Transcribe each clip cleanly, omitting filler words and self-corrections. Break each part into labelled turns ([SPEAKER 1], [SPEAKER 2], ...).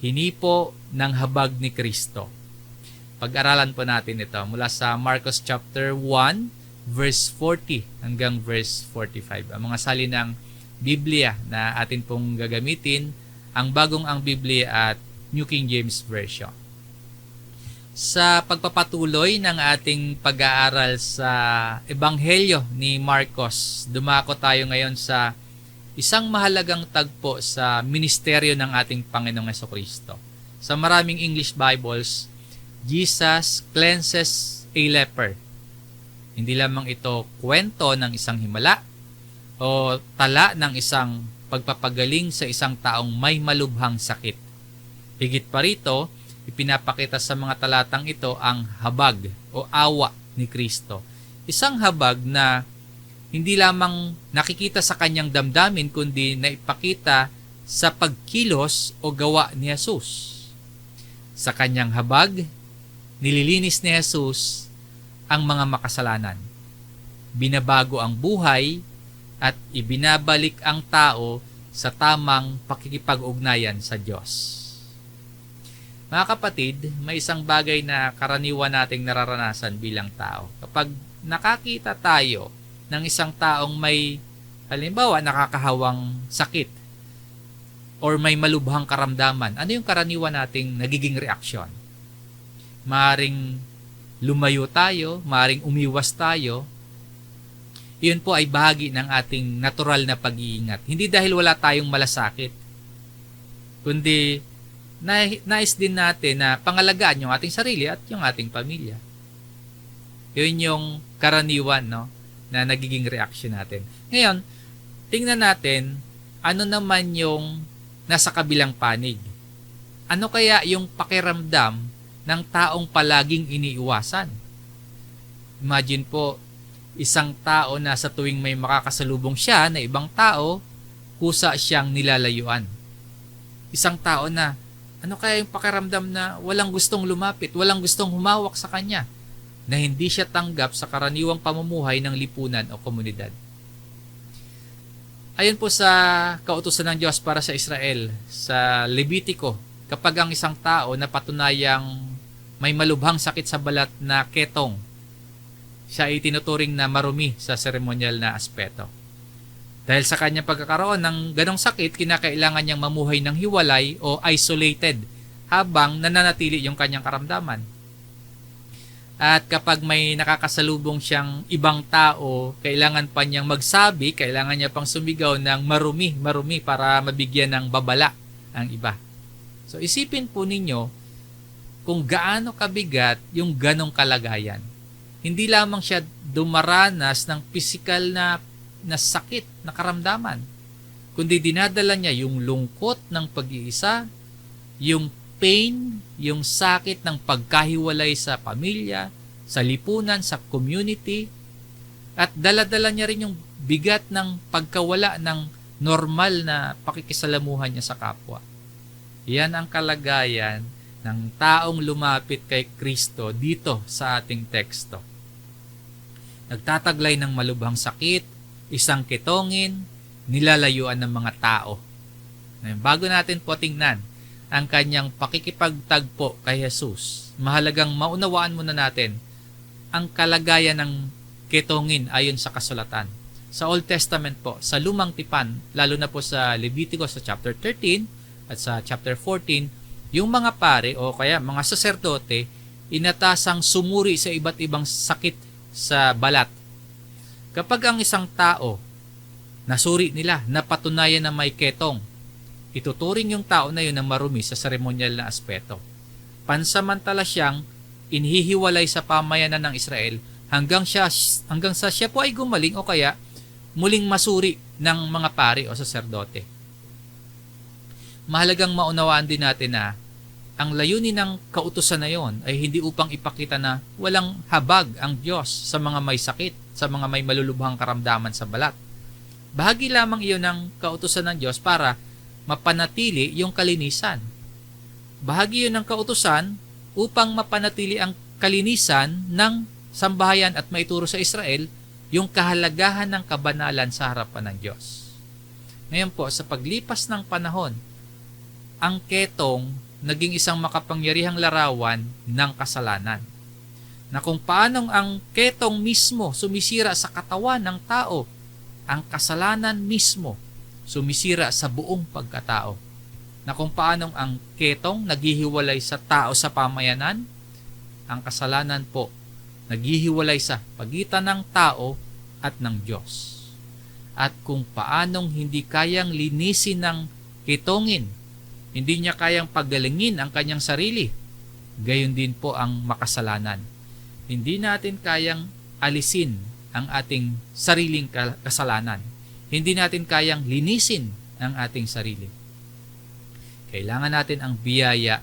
[SPEAKER 1] hinipo ng habag ni Kristo. Pag-aralan po natin ito mula sa Marcos chapter 1, verse 40 hanggang verse 45. Ang mga salinang Biblia na atin pong gagamitin, ang ang Biblia at New King James Version. Sa pagpapatuloy ng ating pag-aaral sa Ebanghelyo ni Marcos, dumako tayo ngayon sa isang mahalagang tagpo sa ministeryo ng ating Panginoong Jesucristo. Sa maraming English Bibles, Jesus cleanses a leper. Hindi lamang ito kwento ng isang himala o tala ng isang pagpapagaling sa isang taong may malubhang sakit. Higit pa rito, ipinapakita sa mga talatang ito ang habag o awa ni Kristo. Isang habag na hindi lamang nakikita sa kanyang damdamin kundi naipakita sa pagkilos o gawa ni Jesus. Sa kanyang habag, nililinis ni Jesus ang mga makasalanan. Binabago ang buhay at ibinabalik ang tao sa tamang pakikipag-ugnayan sa Diyos. Mga kapatid, may isang bagay na karaniwan nating nararanasan bilang tao. Kapag nakakita tayo ng isang taong may, halimbawa, nakakahawang sakit or may malubhang karamdaman, ano yung karaniwan nating nagiging reaksyon? Maaring lumayo tayo, maaring umiwas tayo. Iyon po ay bahagi ng ating natural na pag-iingat. Hindi dahil wala tayong malasakit, kundi nais din natin na pangalagaan yung ating sarili at yung ating pamilya. Yun yung karaniwan, no, na nagiging reaction natin. Ngayon, tingnan natin ano naman yung nasa kabilang panig. Ano kaya yung pakiramdam ng taong palaging iniiwasan? Imagine po, isang tao na sa tuwing may makakasalubong siya na ibang tao, kusa siyang nilalayuan. Isang tao na ano kaya yung pakiramdam na walang gustong lumapit, walang gustong humawak sa kanya, na hindi siya tanggap sa karaniwang pamumuhay ng lipunan o komunidad. Ayon po sa kautusan ng Diyos para sa Israel, sa Levitico, kapag ang isang tao na patunayang may malubhang sakit sa balat na ketong, siya ay tinuturing na marumi sa seremonyal na aspeto. Dahil sa kanyang pagkakaroon ng ganong sakit, kinakailangan niyang mamuhay ng hiwalay o isolated habang nananatili yung kanyang karamdaman. At kapag may nakakasalubong siyang ibang tao, kailangan pa niyang magsabi, kailangan niya pang sumigaw ng marumi para mabigyan ng babala ang iba. So isipin po ninyo kung gaano kabigat yung ganong kalagayan. Hindi lamang siya dumaranas ng pisikal na sakit na karamdaman, kundi dinadala niya yung lungkot ng pag-iisa, yung pain, yung sakit ng pagkahiwalay sa pamilya, sa lipunan, sa community, at dala-dala niya rin yung bigat ng pagkawala ng normal na pakikisalamuhan niya sa kapwa. Yan ang kalagayan ng taong lumapit kay Kristo dito sa ating teksto. Nagtataglay ng malubhang sakit, isang ketongin, nilalayuan ng mga tao. Bago natin po tingnan ang kanyang pakikipagtagpo kay Jesus, mahalagang maunawaan muna natin ang kalagayan ng ketongin ayon sa kasulatan. Sa Old Testament po, sa Lumang Tipan, lalo na po sa Levitico sa chapter 13 at sa chapter 14, yung mga pare o kaya mga saserdote, inatasang sumuri sa iba't ibang sakit sa balat. Kapag ang isang tao, nasuri nila, napatunayan na may ketong, ituturing yung tao na yun na marumi sa seremonyal na aspeto. Pansamantala siyang inhihiwalay sa pamayanan ng Israel hanggang sa siya po ay gumaling o kaya muling masuri ng mga pari o saserdote. Mahalagang maunawaan din natin na ang layunin ng kautusan na yon ay hindi upang ipakita na walang habag ang Diyos sa mga may sakit, sa mga may malulubhang karamdaman sa balat. Bahagi lamang iyon ng kautusan ng Diyos para mapanatili yung kalinisan. Bahagi yun ng kautusan upang mapanatili ang kalinisan ng sambahayan at maituro sa Israel yung kahalagahan ng kabanalan sa harapan ng Diyos. Ngayon po, sa paglipas ng panahon, ang ketong naging isang makapangyarihang larawan ng kasalanan. Na kung paanong ang ketong mismo sumisira sa katawan ng tao, ang kasalanan mismo sumisira sa buong pagkatao. Na kung paanong ang ketong naghihiwalay sa tao sa pamayanan, ang kasalanan po naghihiwalay sa pagitan ng tao at ng Diyos. At kung paanong hindi kayang linisin ng ketongin, hindi niya kayang pagalingin ang kanyang sarili, gayon din po ang makasalanan. Hindi natin kayang alisin ang ating sariling kasalanan. Hindi natin kayang linisin ang ating sarili. Kailangan natin ang biyaya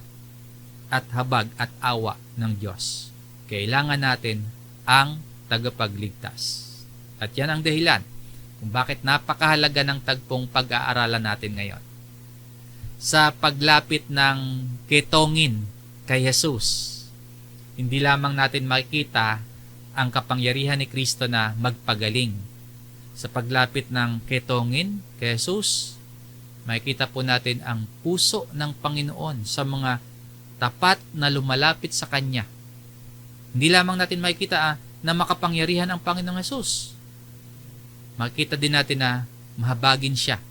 [SPEAKER 1] at habag at awa ng Diyos. Kailangan natin ang tagapagligtas. At yan ang dahilan kung bakit napakahalaga ng tagpong pag-aaralan natin ngayon. Sa paglapit ng ketongin kay Jesus, hindi lamang natin makikita ang kapangyarihan ni Kristo na magpagaling. Sa paglapit ng ketongin kay Jesus, makikita po natin ang puso ng Panginoon sa mga tapat na lumalapit sa Kanya. Hindi lamang natin makikita na makapangyarihan ang Panginoong Jesus. Makikita din natin na mahabagin siya.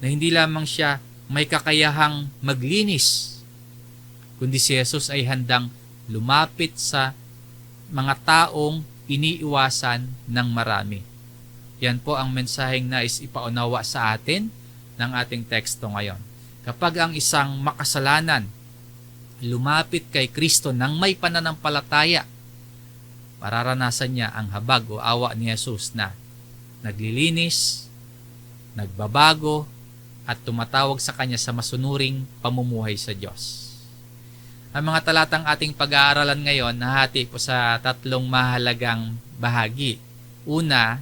[SPEAKER 1] Na hindi lamang siya may kakayahang maglinis, kundi si Jesus ay handang lumapit sa mga taong iniiwasan ng marami. Yan po ang mensaheng nais ipaunawa sa atin ng ating teksto ngayon. Kapag ang isang makasalanan lumapit kay Kristo nang may pananampalataya, mararanasan niya ang habag o awa ni Jesus na naglilinis, nagbabago, at tumatawag sa Kanya sa masunuring pamumuhay sa Diyos. Ang mga talatang ating pag-aaralan ngayon nahati po sa tatlong mahalagang bahagi. Una,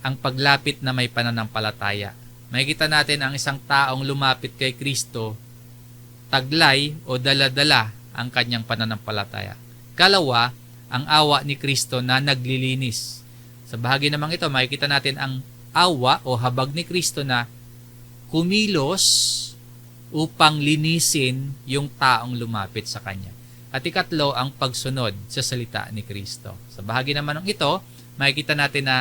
[SPEAKER 1] ang paglapit na may pananampalataya. Makikita natin ang isang taong lumapit kay Kristo, taglay o dala-dala ang kanyang pananampalataya. Kalawa, ang awa ni Kristo na naglilinis. Sa bahagi namang ito, makikita natin ang awa o habag ni Kristo na kumilos upang linisin yung taong lumapit sa Kanya. At ikatlo, ang pagsunod sa salita ni Kristo. Sa bahagi naman ng ito, makikita natin na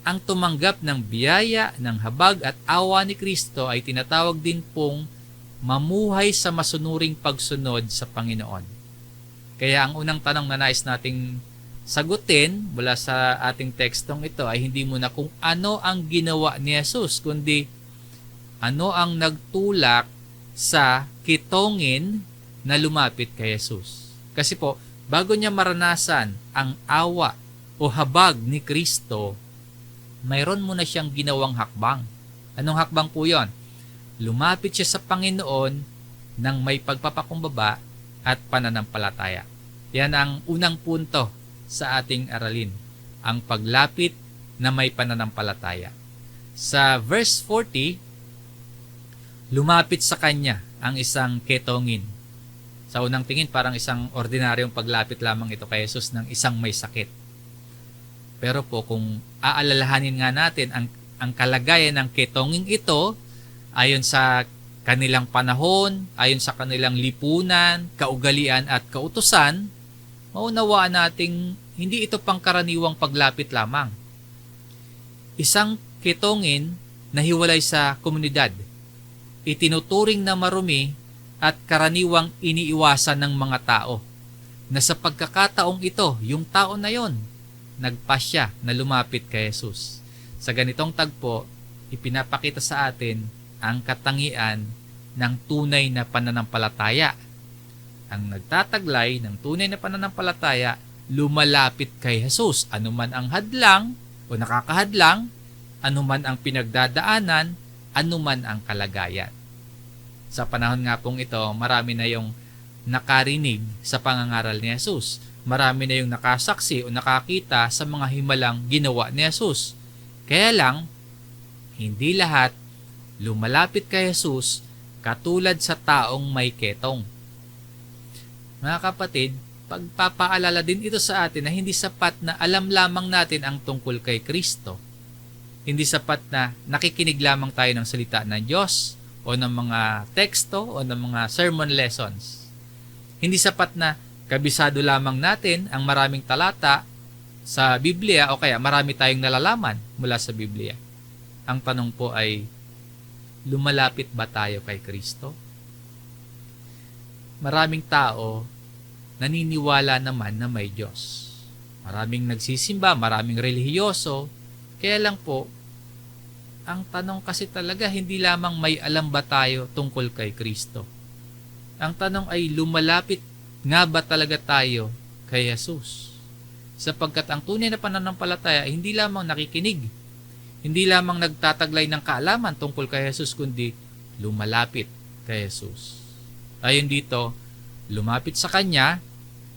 [SPEAKER 1] ang tumanggap ng biyaya, ng habag at awa ni Kristo ay tinatawag din pong mamuhay sa masunuring pagsunod sa Panginoon. Kaya ang unang tanong na nais nating sagutin mula sa ating tekstong ito ay hindi muna kung ano ang ginawa ni Jesus, kundi ano ang nagtulak sa kitongin na lumapit kay Jesus. Kasi po, bago niya maranasan ang awa o habag ni Kristo, mayroon muna siyang ginawang hakbang. Anong hakbang po yon? Lumapit siya sa Panginoon ng may pagpapakumbaba at pananampalataya. Yan ang unang punto sa ating aralin, ang paglapit na may pananampalataya. Sa verse 40, lumapit sa Kanya ang isang ketongin. Sa unang tingin, parang isang ordinaryong paglapit lamang ito kay Jesus ng isang may sakit. Pero po kung aalalahanin nga natin ang kalagayan ng ketongin ito, ayon sa kanilang panahon, ayon sa kanilang lipunan, kaugalian at kautusan, maunawaan nating hindi ito pangkaraniwang paglapit lamang. Isang ketongin na hiwalay sa komunidad, itinuturing na marumi at karaniwang iniiwasan ng mga tao, na sa pagkakataong ito, yung tao na yon, nagpasya na lumapit kay Jesus. Sa ganitong tagpo, ipinapakita sa atin ang katangian ng tunay na pananampalataya. Ang nagtataglay ng tunay na pananampalataya, lumalapit kay Jesus. Anuman ang hadlang o nakakahadlang, anuman ang pinagdadaanan, anuman ang kalagayan. Sa panahon nga pong ito, marami na yung nakarinig sa pangangaral ni Jesus. Marami na yung nakasaksi o nakakita sa mga himalang ginawa ni Jesus. Kaya lang, hindi lahat lumalapit kay Jesus katulad sa taong may ketong. Mga kapatid, pagpapaalala din ito sa atin na hindi sapat na alam lamang natin ang tungkol kay Kristo. Hindi sapat na nakikinig lamang tayo ng salita ng Diyos o ng mga teksto o ng mga sermon lessons. Hindi sapat na kabisado lamang natin ang maraming talata sa Biblia o kaya marami tayong nalalaman mula sa Biblia. Ang tanong po ay, lumalapit ba tayo kay Kristo? Maraming tao naniniwala naman na may Diyos. Maraming nagsisimba, maraming relihiyoso. Kaya lang po, ang tanong kasi talaga, hindi lamang may alam ba tayo tungkol kay Kristo. Ang tanong ay, lumalapit nga ba talaga tayo kay Jesus? Sapagkat ang tunay na pananampalataya, hindi lamang nakikinig, hindi lamang nagtataglay ng kaalaman tungkol kay Jesus, kundi lumalapit kay Jesus. Ayon dito, lumapit sa Kanya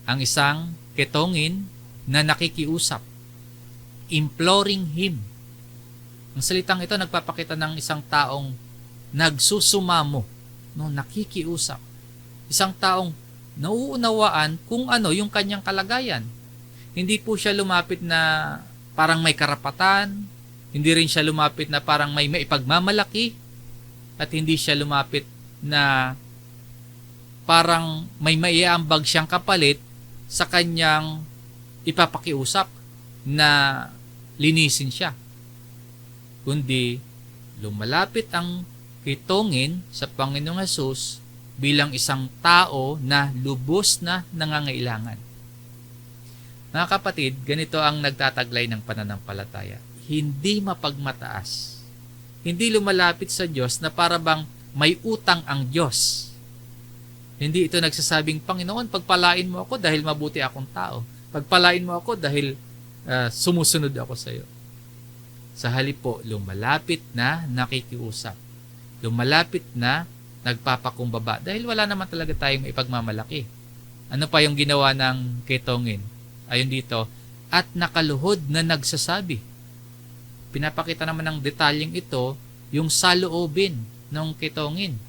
[SPEAKER 1] ang isang ketongin na nakikiusap, imploring Him. Ang salitang ito nagpapakita ng isang taong nagsusumamo, no, nakikiusap. Isang taong nauunawaan kung ano yung kanyang kalagayan. Hindi po siya lumapit na parang may karapatan, hindi rin siya lumapit na parang may maipagmamalaki, at hindi siya lumapit na parang may maiaambag siyang kapalit sa kanyang ipapakiusap na linisin siya. Kundi lumalapit ang kitongin sa Panginoong Hesus bilang isang tao na lubos na nangangailangan. Mga kapatid, ganito ang nagtataglay ng pananampalataya. Hindi mapagmataas. Hindi lumalapit sa Diyos na para bang may utang ang Diyos. Hindi ito nagsasabing, Panginoon, pagpalain mo ako dahil mabuti akong tao. Pagpalain mo ako dahil sumusunod ako sa iyo. Sa halip po, lumalapit na nakikiusap. Lumalapit na nagpapakumbaba dahil wala naman talaga tayong ipagmamalaki. Ano pa yung ginawa ng ketongin? Ayon dito, at nakaluhod na nagsasabi. Pinapakita naman ng detalyeng ito yung saloobin ng ketongin.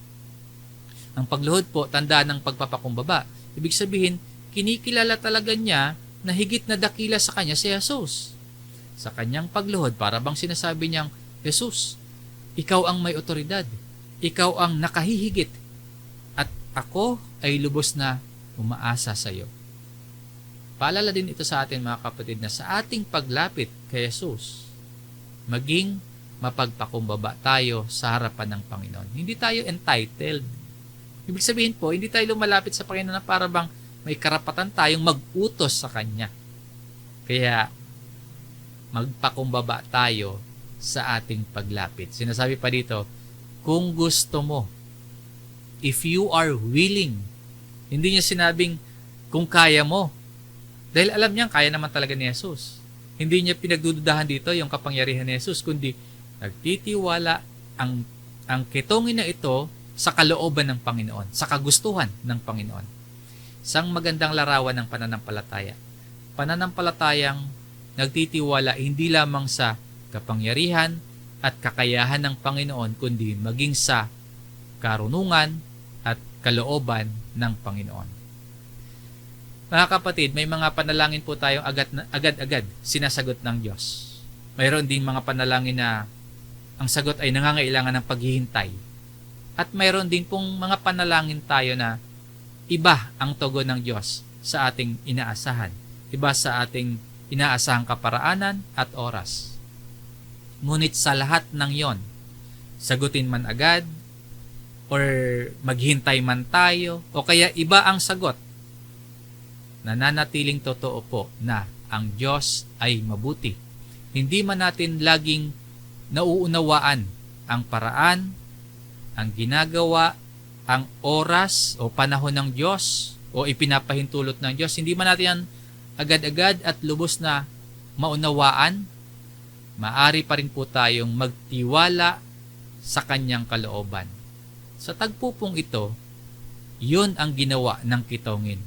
[SPEAKER 1] Ang pagluhod po, tanda ng pagpapakumbaba. Ibig sabihin, kinikilala talaga niya na higit na dakila sa kanya si Jesus. Sa kanyang pagluhod, para bang sinasabi niyang, Jesus, ikaw ang may otoridad. Ikaw ang nakahihigit. At ako ay lubos na umaasa sa iyo. Paalala din ito sa atin, mga kapatid, na sa ating paglapit kay Jesus, maging mapagpakumbaba tayo sa harapan ng Panginoon. Hindi tayo entitled. Ibig sabihin po, hindi tayo lumalapit sa Panginoon na para bang may karapatan tayong mag-utos sa Kanya. Kaya, magpakumbaba tayo sa ating paglapit. Sinasabi pa dito, kung gusto mo, if you are willing, hindi niya sinabing kung kaya mo. Dahil alam niya, kaya naman talaga ni Jesus. Hindi niya pinagdududahan dito yung kapangyarihan ni Jesus, kundi nagtitiwala ang ketongin na ito sa kalooban ng Panginoon, sa kagustuhan ng Panginoon. Isang magandang larawan ng pananampalataya. Pananampalatayang nagtitiwala hindi lamang sa kapangyarihan at kakayahan ng Panginoon, kundi maging sa karunungan at kalooban ng Panginoon. Mga kapatid, may mga panalangin po tayong agad-agad sinasagot ng Diyos. Mayroon din mga panalangin na ang sagot ay nangangailangan ng paghihintay. At mayroon din pong mga panalangin tayo na iba ang tugon ng Diyos sa ating inaasahan. Iba sa ating inaasahang kaparaanan at oras. Ngunit sa lahat ng yon, sagutin man agad, or maghintay man tayo, o kaya iba ang sagot, nananatiling totoo po na ang Diyos ay mabuti. Hindi man natin laging nauunawaan ang paraan, ang ginagawa, ang oras o panahon ng Diyos o ipinapahintulot ng Diyos. Hindi man natin yan agad-agad at lubos na maunawaan, maaari pa rin po tayong magtiwala sa Kanyang kalooban. Sa tagpo pong ito, yun ang ginawa ng kitongin.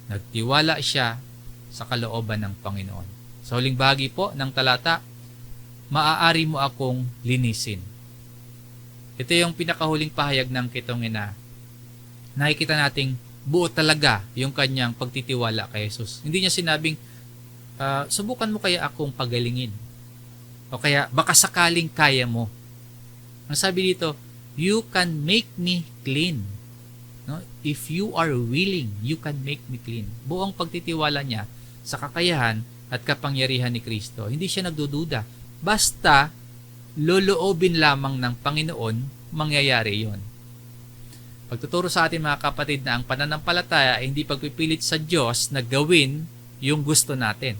[SPEAKER 1] Nagtiwala siya sa kalooban ng Panginoon. Sa huling bahagi po ng talata, maaari mo akong linisin. Ito yung pinakahuling pahayag ng kitongin na nakikita nating buo talaga yung kanyang pagtitiwala kay Jesus. Hindi niya sinabing, subukan mo kaya akong pagalingin. O kaya, baka sakaling kaya mo. Ang sabi dito, You can make me clean. No? If you are willing, you can make me clean. Buong pagtitiwala niya sa kakayahan at kapangyarihan ni Kristo. Hindi siya nagdududa. Basta, loloobin lamang ng Panginoon, mangyayari yon. Pagtuturo sa atin mga kapatid na ang pananampalataya ay hindi pagpipilit sa Diyos na gawin yung gusto natin.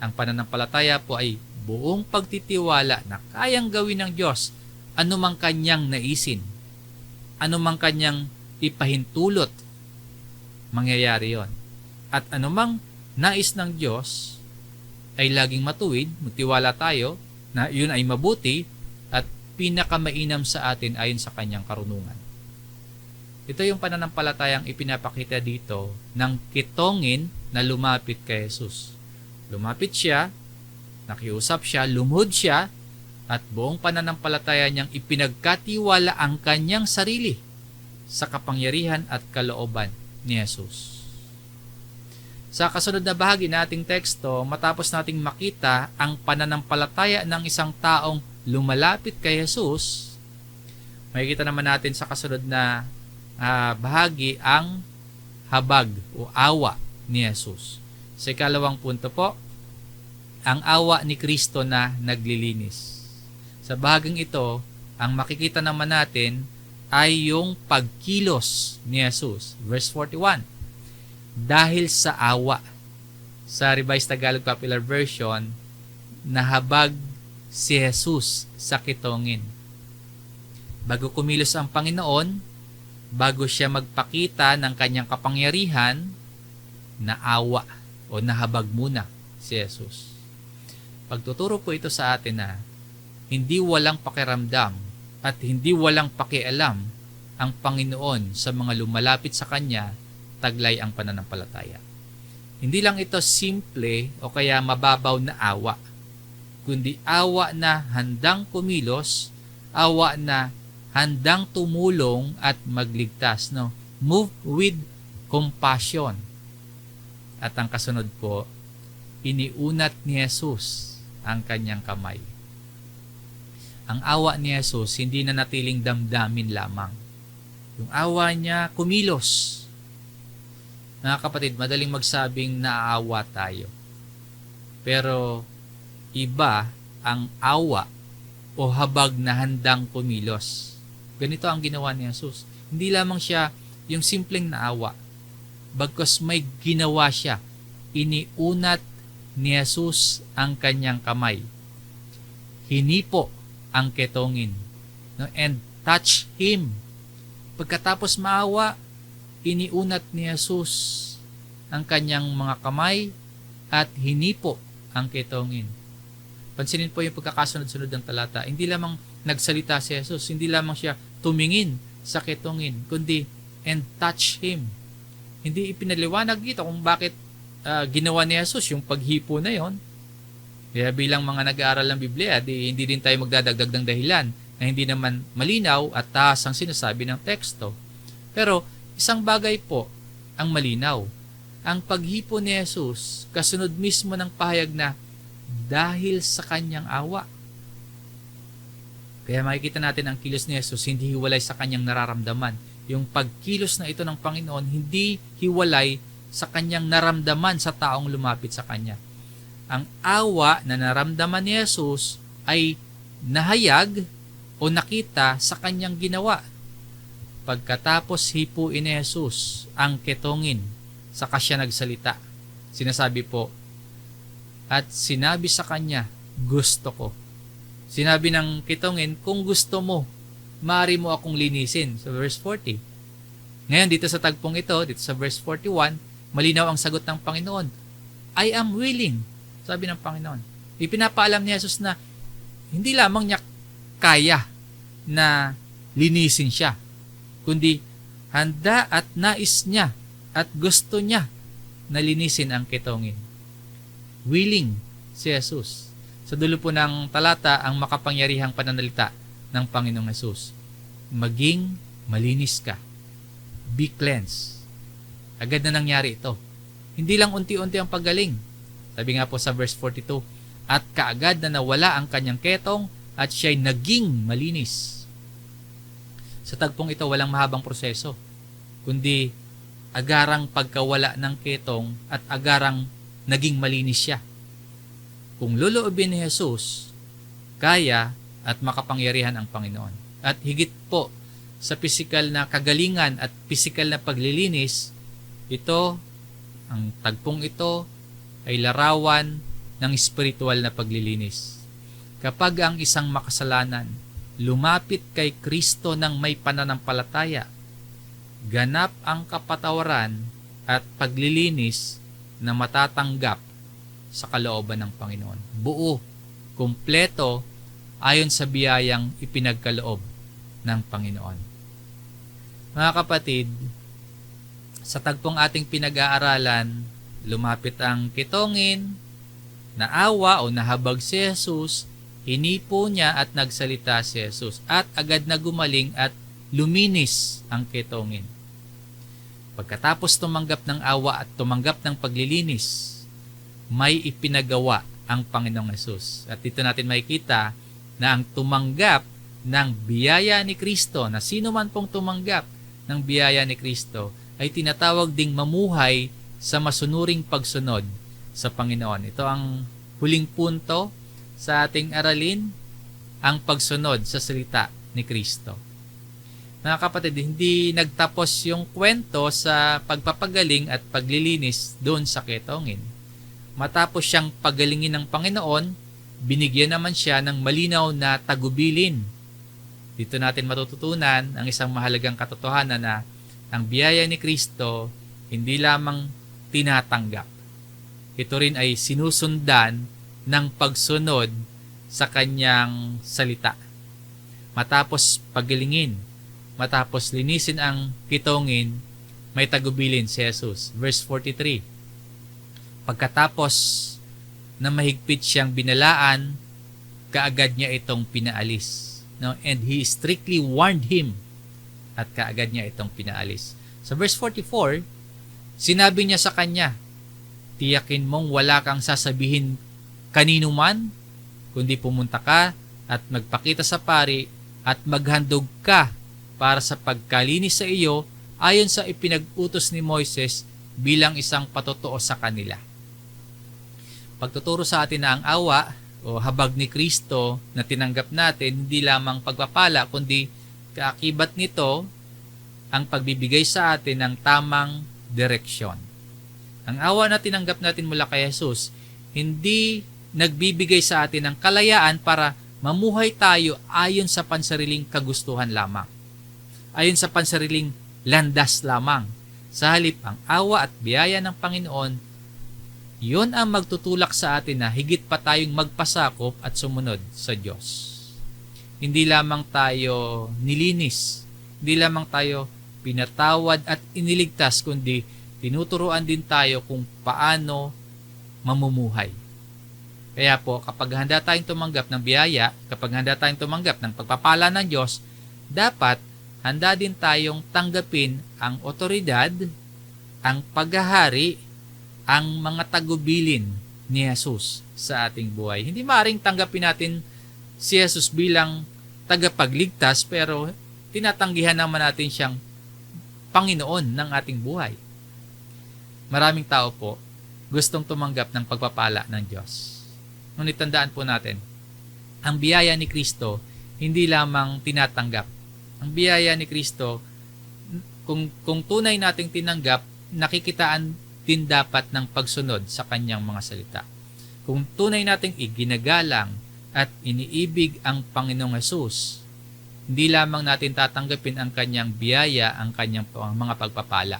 [SPEAKER 1] Ang pananampalataya po ay buong pagtitiwala na kayang gawin ng Diyos anumang kanyang naisin, anumang kanyang ipahintulot, mangyayari yon. At anumang nais ng Diyos ay laging matuwid, magtiwala tayo na yun ay mabuti at pinakamainam sa atin ayon sa kanyang karunungan. Ito yung pananampalatayang ipinapakita dito ng kitongin na lumapit kay Jesus. Lumapit siya, nakiusap siya, lumuhod siya, at buong pananampalataya niyang ipinagkatiwala ang kanyang sarili sa kapangyarihan at kalooban ni Jesus. Sa kasunod na bahagi nating teksto, matapos nating makita ang pananampalataya ng isang taong lumalapit kay Jesus, makikita naman natin sa kasunod na bahagi ang habag o awa ni Jesus. Sa ikalawang punto po, ang awa ni Kristo na naglilinis. Sa bahaging ito, ang makikita naman natin ay yung pagkilos ni Jesus. Verse 41, dahil sa awa. Sa Revised Tagalog Popular Version, nahabag si Jesus sa kitongin. Bago kumilos ang Panginoon, bago siya magpakita ng kanyang kapangyarihan, naawa o nahabag muna si Jesus. Pagtuturo po ito sa atin na hindi walang pakiramdam at hindi walang pakialam ang Panginoon sa mga lumalapit sa Kanya, taglay ang pananampalataya. Hindi lang ito simple o kaya mababaw na awa, kundi awa na handang kumilos, awa na handang tumulong at magligtas. No? Move with compassion. At ang kasunod po, iniunat ni Jesus ang kanyang kamay. Ang awa ni Jesus hindi na natiling damdamin lamang. Yung awa niya kumilos. Mga kapatid, madaling magsabing naaawa tayo. Pero iba ang awa o habag na handang kumilos. Ganito ang ginawa ni Jesus. Hindi lamang siya yung simpleng naawa. Bagkus may ginawa siya. Iniunat ni Jesus ang kanyang kamay. Hinipo ang ketongin. No? And touch him. Pagkatapos maawa, iniunat ni Jesus ang kanyang mga kamay at hinipo ang ketongin. Pansinin po yung pagkakasunod-sunod ng talata. Hindi lamang nagsalita si Jesus, hindi lamang siya tumingin sa ketongin, kundi and touch him. Hindi ipinaliwanag dito kung bakit ginawa ni Jesus yung paghipo na yon. Kaya bilang mga nag-aaral ng Biblia, hindi din tayo magdadagdag ng dahilan na hindi naman malinaw at taas ang sinasabi ng teksto. Pero isang bagay po ang malinaw. Ang paghipo ni Jesus, kasunod mismo ng pahayag na dahil sa kanyang awa. Kaya makikita natin ang kilos ni Jesus hindi hiwalay sa kanyang nararamdaman. Yung pagkilos na ito ng Panginoon hindi hiwalay sa kanyang naramdaman sa taong lumapit sa kanya. Ang awa na naramdaman ni Jesus ay nahayag o nakita sa kanyang ginawa. Pagkatapos hipuin ni Jesus ang ketongin, saka siya nagsalita. Sinasabi po, at sinabi sa kanya, gusto ko. Sinabi ng ketongin, kung gusto mo, maaari mo akong linisin. Sa verse 40. Ngayon, dito sa tagpong ito, dito sa verse 41, malinaw ang sagot ng Panginoon. I am willing. Sabi ng Panginoon. Ipinapaalam ni Jesus na hindi lamang niya kaya na linisin siya, kundi handa at nais niya at gusto niya na linisin ang ketongin. Willing si Jesus. Sa dulo po ng talata, ang makapangyarihang pananalita ng Panginoong Jesus. Maging malinis ka. Be cleansed. Agad na nangyari ito. Hindi lang unti-unti ang paggaling. Sabi nga po sa verse 42, at kaagad na nawala ang kanyang ketong at siya'y naging malinis. Sa tagpong ito, walang mahabang proseso, kundi agarang pagkawala ng ketong at agarang naging malinis siya. Kung loloobin ni Jesus, kaya at makapangyarihan ang Panginoon. At higit po sa pisikal na kagalingan at pisikal na paglilinis, ang tagpong ito ay larawan ng espiritual na paglilinis. Kapag ang isang makasalanan lumapit kay Kristo ng may pananampalataya, ganap ang kapatawaran at paglilinis na matatanggap sa kalooban ng Panginoon. Buo, kumpleto, ayon sa biyayang ipinagkaloob ng Panginoon. Mga kapatid, sa tagpong ating pinag-aaralan, lumapit ang kitongin, naawa o nahabag si Jesus, hinipo niya at nagsalita si Jesus, at agad na gumaling at luminis ang kitongin. Pagkatapos tumanggap ng awa at tumanggap ng paglilinis, may ipinagawa ang Panginoong Jesus. At dito natin makikita na ang tumanggap ng biyaya ni Kristo, na sino man pong tumanggap ng biyaya ni Kristo, ay tinatawag ding mamuhay sa masunuring pagsunod sa Panginoon. Ito ang huling punto sa ating aralin, ang pagsunod sa salita ni Kristo. Mga kapatid, hindi nagtapos yung kwento sa pagpapagaling at paglilinis doon sa ketongin. Matapos siyang pagalingin ng Panginoon, binigyan naman siya ng malinaw na tagubilin. Dito natin matututunan ang isang mahalagang katotohanan na ang biyaya ni Kristo hindi lamang tinatanggap. Ito rin ay sinusundan ng pagsunod sa kanyang salita. Matapos pagalingin, matapos linisin ang kitongin, may tagubilin si Jesus. Verse 43, pagkatapos na mahigpit siyang binalaan, kaagad niya itong pinaalis. No? And he strictly warned him, at kaagad niya itong pinaalis. Sa verse 44, sinabi niya sa kanya, tiyakin mong wala kang sasabihin kanino man, kundi pumunta ka at magpakita sa pari at maghandog ka para sa pagkalinis sa iyo ayon sa ipinag-utos ni Moises bilang isang patotoo sa kanila. Pagtuturo sa atin na ang awa o habag ni Kristo na tinanggap natin, hindi lamang pagpapala, kundi kaakibat nito ang pagbibigay sa atin ng tamang direksyon. Ang awa na tinanggap natin mula kay Jesus, hindi nagbibigay sa atin ng kalayaan para mamuhay tayo ayon sa pansariling kagustuhan lamang, ayon sa pansariling landas lamang. Sa halip, ang awa at biyaya ng Panginoon, yun ang magtutulak sa atin na higit pa tayong magpasakop at sumunod sa Diyos. Hindi lamang tayo nilinis, hindi lamang tayo pinatawad at iniligtas, kundi tinuturuan din tayo kung paano mamumuhay. Kaya po, kapag handa tayong tumanggap ng biyaya, kapag handa tayong tumanggap ng pagpapala ng Diyos, dapat handa din tayong tanggapin ang otoridad, ang paghahari, ang mga tagubilin ni Jesus sa ating buhay. Hindi maaaring tanggapin natin si Jesus bilang tagapagligtas, pero tinatanggihan naman natin siyang Panginoon ng ating buhay. Maraming tao po gustong tumanggap ng pagpapala ng Diyos. Ngunit tandaan po natin, ang biyaya ni Kristo hindi lamang tinatanggap. Ang biyaya ni Kristo, kung tunay nating tinanggap, nakikitaan din dapat ng pagsunod sa kanyang mga salita. Kung tunay nating iginagalang at iniibig ang Panginoong Hesus, hindi lamang natin tatanggapin ang kanyang biyaya, ang kanyang mga pagpapala,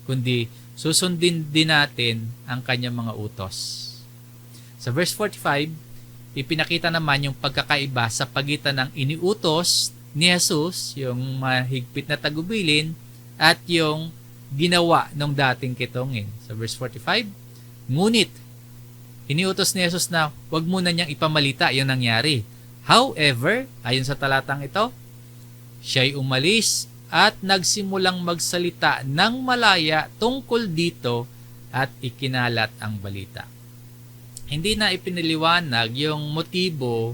[SPEAKER 1] kundi susundin din natin ang kanyang mga utos. Sa verse 45, ipinakita naman yung pagkakaiba sa pagitan ng iniutos ni Jesus, yung mahigpit na tagubilin, at yung ginawa ng dating kitongin. Sa verse 45, ngunit, iniutos ni Jesus na huwag muna niyang ipamalita yung nangyari. However, ayon sa talatang ito, siya'y umalis at nagsimulang magsalita ng malaya tungkol dito at ikinalat ang balita. Hindi na ipiniliwanag yung motibo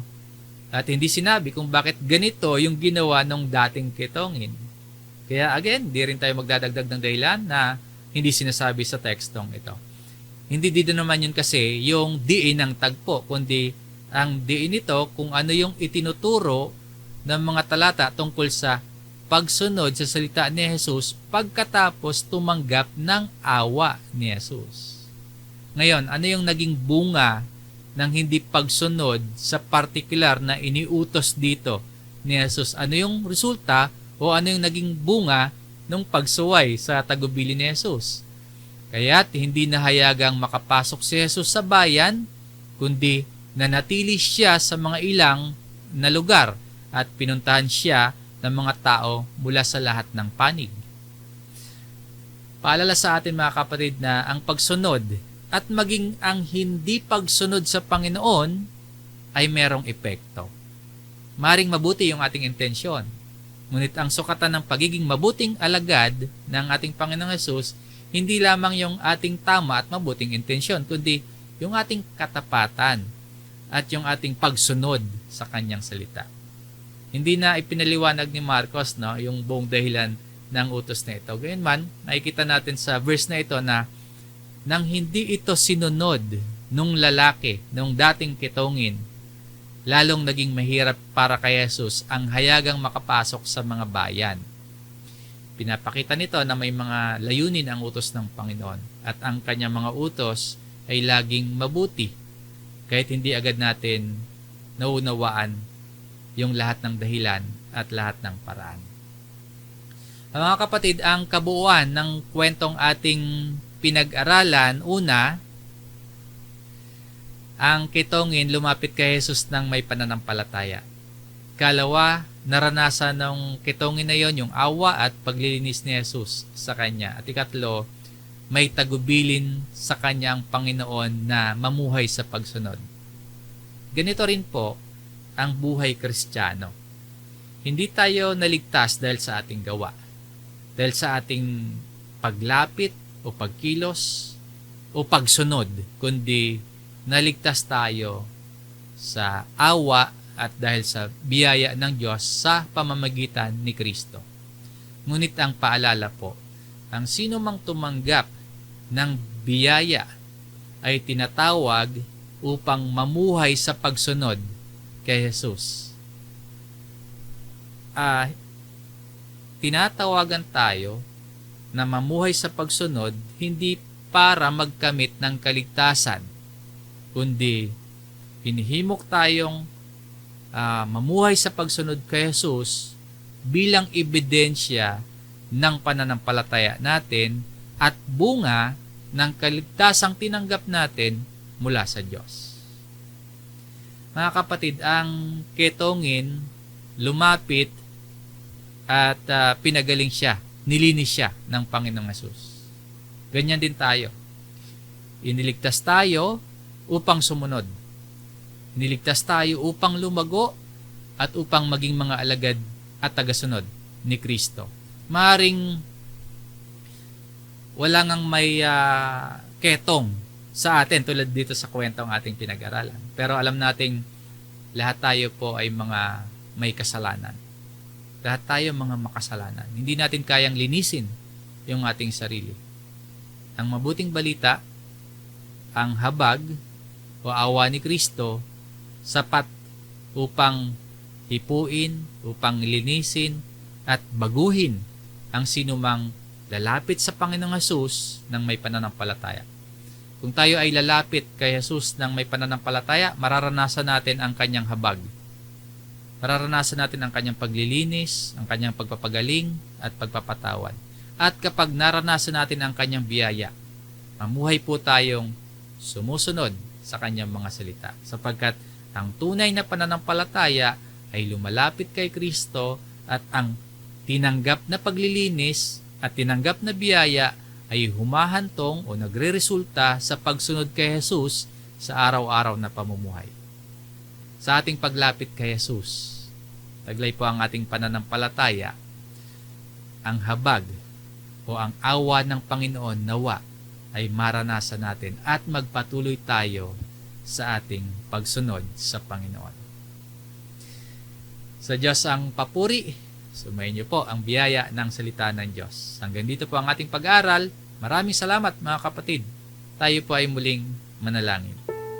[SPEAKER 1] At hindi sinabi kung bakit ganito yung ginawa ng dating kitongin. Kaya again, di rin tayo magdadagdag ng dahilan na hindi sinasabi sa tekstong ito. Hindi dito naman yun kasi yung diin ng tagpo, kundi ang diin nito kung ano yung itinuturo ng mga talata tungkol sa pagsunod sa salita ni Jesus pagkatapos tumanggap ng awa ni Jesus. Ngayon, ano yung naging bunga ng hindi pagsunod sa partikular na iniutos dito ni Jesus? Ano yung resulta o ano yung naging bunga ng pagsuway sa tagubili ni Jesus? Kaya't hindi nahayagang makapasok si Jesus sa bayan, kundi nanatili siya sa mga ilang na lugar at pinuntahan siya ng mga tao mula sa lahat ng panig. Paalala sa atin mga kapatid na ang pagsunod at maging ang hindi pagsunod sa Panginoon ay merong epekto. Maring mabuti yung ating intensyon, ngunit ang sukatan ng pagiging mabuting alagad ng ating Panginoong Hesus, hindi lamang yung ating tama at mabuting intensyon, kundi yung ating katapatan at yung ating pagsunod sa kanyang salita. Hindi na ipinaliwanag ni Marcos yung buong dahilan ng utos na ito. Gayunman, nakikita natin sa verse na ito na nang hindi ito sinunod nung lalaki, nung dating kitongin, lalong naging mahirap para kay Jesus ang hayagang makapasok sa mga bayan. Pinapakita nito na may mga layunin ang utos ng Panginoon at ang kanyang mga utos ay laging mabuti kahit hindi agad natin naunawaan yung lahat ng dahilan at lahat ng paraan. Mga kapatid, ang kabuuan ng kwentong ating pinag-aralan, una, ang kitongin lumapit kay Jesus ng may pananampalataya. Kalawa, naranasan ng kitongin na yon yung awa at paglilinis ni Jesus sa kanya. At ikatlo, may tagubilin sa kanya ang Panginoon na mamuhay sa pagsunod. Ganito rin po ang buhay Kristiyano. Hindi tayo naligtas dahil sa ating gawa, dahil sa ating paglapit o pagkilos o pagsunod, kundi naligtas tayo sa awa at dahil sa biyaya ng Diyos sa pamamagitan ni Kristo. Ngunit ang paalala po, ang sino mang tumanggap ng biyaya ay tinatawag upang mamuhay sa pagsunod kay Jesus. Tinatawagan tayo na mamuhay sa pagsunod hindi para magkamit ng kaligtasan, kundi hinihimok tayong mamuhay sa pagsunod kay Jesus bilang ebidensya ng pananampalataya natin at bunga ng kaligtasang tinanggap natin mula sa Diyos. Mga kapatid, ang kitongin lumapit at pinagaling siya, nilinis siya ng Panginoong Hesus. Ganyan din tayo. Iniligtas tayo upang sumunod. Iniligtas tayo upang lumago at upang maging mga alagad at tagasunod ni Kristo. Maaring wala ngang may ketong sa atin tulad dito sa kwentong ating pinag-aralan. Pero alam nating lahat tayo po ay mga may kasalanan. Lahat tayo mga makasalanan. Hindi natin kayang linisin yung ating sarili. Ang mabuting balita, ang habag o awa ni Kristo, sapat upang hipuin, upang linisin at baguhin ang sinumang lalapit sa Panginoong Hesus ng may pananampalataya. Kung tayo ay lalapit kay Jesus ng may pananampalataya, mararanasan natin ang kanyang habag. Mararanasan natin ang kanyang paglilinis, ang kanyang pagpapagaling at pagpapatawad. At kapag naranasan natin ang kanyang biyaya, mamuhay po tayong sumusunod sa kanyang mga salita. Sapagkat ang tunay na pananampalataya ay lumalapit kay Kristo at ang tinanggap na paglilinis at tinanggap na biyaya ay humahantong o nagreresulta sa pagsunod kay Jesus sa araw-araw na pamumuhay. Sa ating paglapit kay Jesus, taglay po ang ating pananampalataya, ang habag o ang awa ng Panginoon nawa ay maranasan natin at magpatuloy tayo sa ating pagsunod sa Panginoon. Sa Diyos ang papuri. Sumayin niyo po ang biyaya ng salita ng Diyos. Hanggang dito po ang ating pag-aaral. Maraming salamat mga kapatid. Tayo po ay muling manalangin.